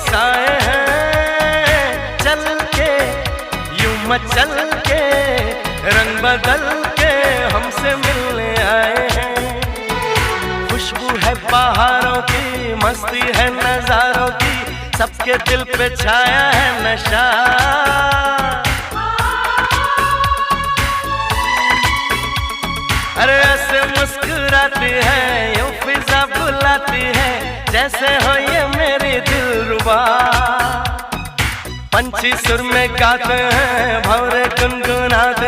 साए हैं, चल के यूं मचल के रंग बदल के हमसे मिलने आए हैं। खुशबू है बहारों की, मस्ती है नजारों की, सबके दिल पे छाया है नशा। अरे ऐसे मुस्कुराती है, यूं फिजा बुलाती है, जैसे हो ये मेरी दिलरुबा। पंछी सुर में गाते हैं, भंवरे गुनगुनाते